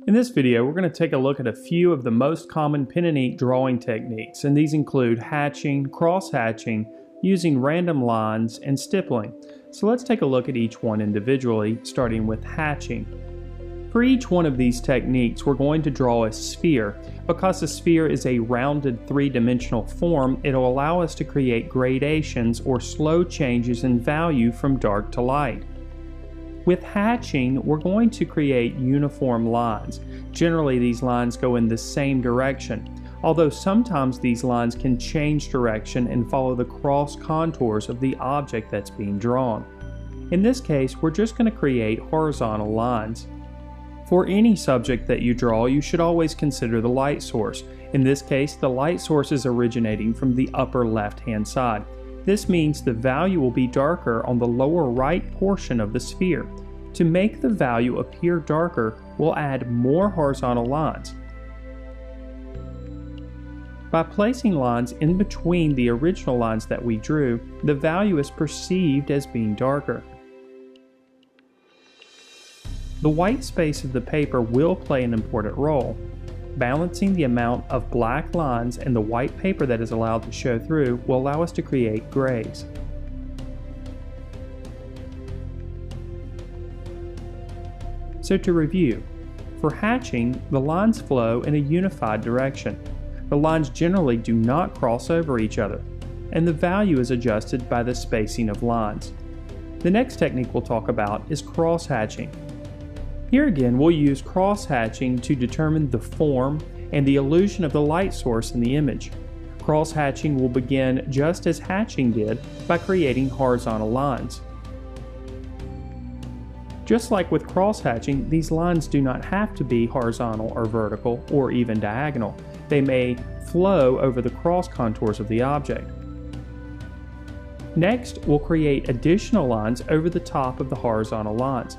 In this video, we're going to take a look at a few of the most common pen and ink drawing techniques, and these include hatching, cross-hatching, using random lines, and stippling. So let's take a look at each one individually, starting with hatching. For each one of these techniques, we're going to draw a sphere. Because a sphere is a rounded three-dimensional form, it'll allow us to create gradations or slow changes in value from dark to light. With hatching, we're going to create uniform lines. Generally, these lines go in the same direction, although sometimes these lines can change direction and follow the cross contours of the object that's being drawn. In this case, we're just going to create horizontal lines. For any subject that you draw, you should always consider the light source. In this case, the light source is originating from the upper left-hand side. This means the value will be darker on the lower right portion of the sphere. To make the value appear darker, we'll add more horizontal lines. By placing lines in between the original lines that we drew, the value is perceived as being darker. The white space of the paper will play an important role. Balancing the amount of black lines and the white paper that is allowed to show through will allow us to create grays. So to review, for hatching, the lines flow in a unified direction. The lines generally do not cross over each other, and the value is adjusted by the spacing of lines. The next technique we'll talk about is cross-hatching. Here again, we'll use cross-hatching to determine the form and the illusion of the light source in the image. Cross-hatching will begin just as hatching did by creating horizontal lines. Just like with cross-hatching, these lines do not have to be horizontal or vertical or even diagonal. They may flow over the cross contours of the object. Next, we'll create additional lines over the top of the horizontal lines.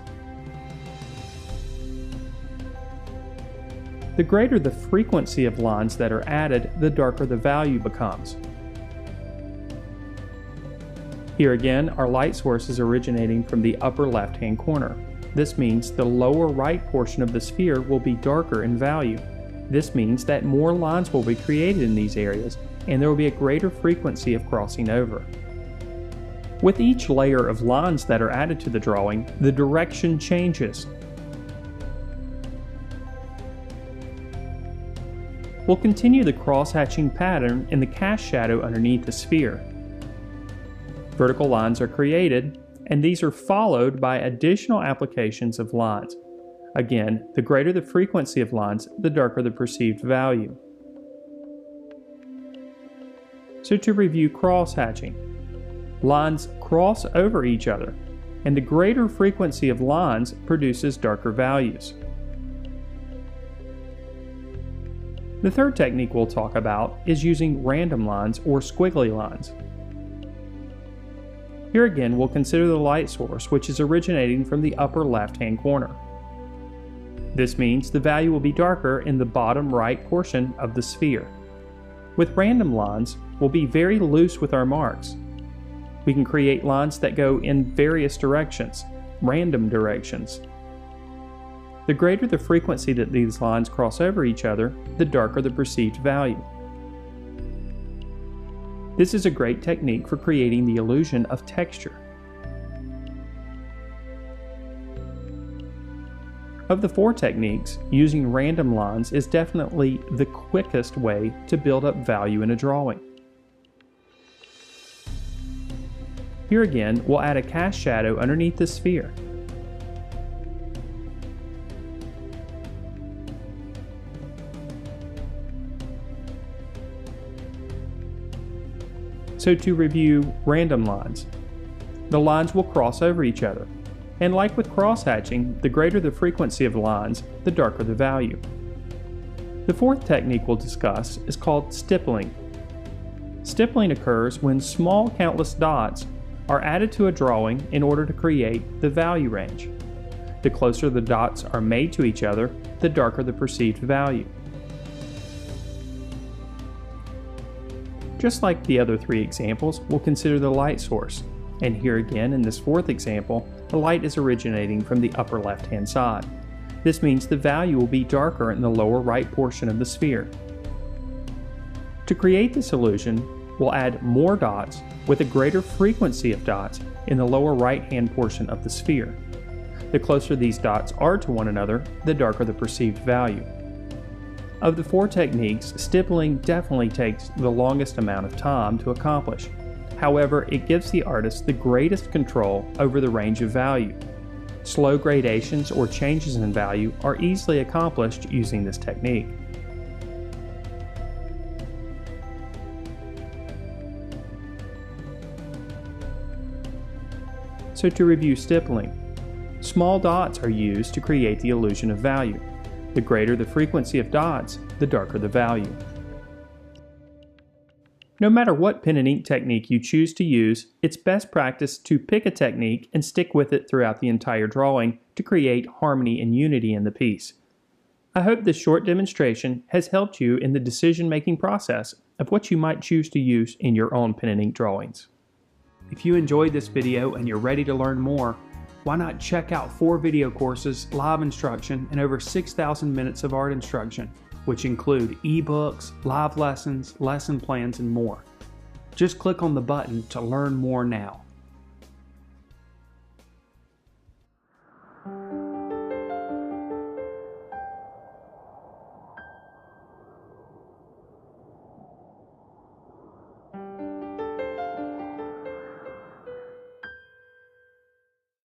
The greater the frequency of lines that are added, the darker the value becomes. Here again, our light source is originating from the upper left-hand corner. This means the lower right portion of the sphere will be darker in value. This means that more lines will be created in these areas, and there will be a greater frequency of crossing over. With each layer of lines that are added to the drawing, the direction changes. We'll continue the cross-hatching pattern in the cast shadow underneath the sphere. Vertical lines are created, and these are followed by additional applications of lines. Again, the greater the frequency of lines, the darker the perceived value. So to review cross-hatching, lines cross over each other, and the greater frequency of lines produces darker values. The third technique we'll talk about is using random lines or squiggly lines. Here again, we'll consider the light source, which is originating from the upper left-hand corner. This means the value will be darker in the bottom right portion of the sphere. With random lines, we'll be very loose with our marks. We can create lines that go in various directions, random directions. The greater the frequency that these lines cross over each other, the darker the perceived value. This is a great technique for creating the illusion of texture. Of the four techniques, using random lines is definitely the quickest way to build up value in a drawing. Here again, we'll add a cast shadow underneath the sphere. So to review random lines, the lines will cross over each other, and like with cross-hatching, the greater the frequency of lines, the darker the value. The fourth technique we'll discuss is called stippling. Stippling occurs when small countless dots are added to a drawing in order to create the value range. The closer the dots are made to each other, the darker the perceived value. Just like the other three examples, we'll consider the light source. And here again, in this fourth example, the light is originating from the upper left-hand side. This means the value will be darker in the lower right portion of the sphere. To create this illusion, we'll add more dots with a greater frequency of dots in the lower right-hand portion of the sphere. The closer these dots are to one another, the darker the perceived value. Of the 4 techniques, stippling definitely takes the longest amount of time to accomplish. However, it gives the artist the greatest control over the range of value. Slow gradations or changes in value are easily accomplished using this technique. So to review stippling, small dots are used to create the illusion of value. The greater the frequency of dots, the darker the value. No matter what pen and ink technique you choose to use, it's best practice to pick a technique and stick with it throughout the entire drawing to create harmony and unity in the piece. I hope this short demonstration has helped you in the decision-making process of what you might choose to use in your own pen and ink drawings. If you enjoyed this video and you're ready to learn more, why not check out 4 video courses, live instruction, and over 6,000 minutes of art instruction, which include ebooks, live lessons, lesson plans, and more. Just click on the button to learn more now.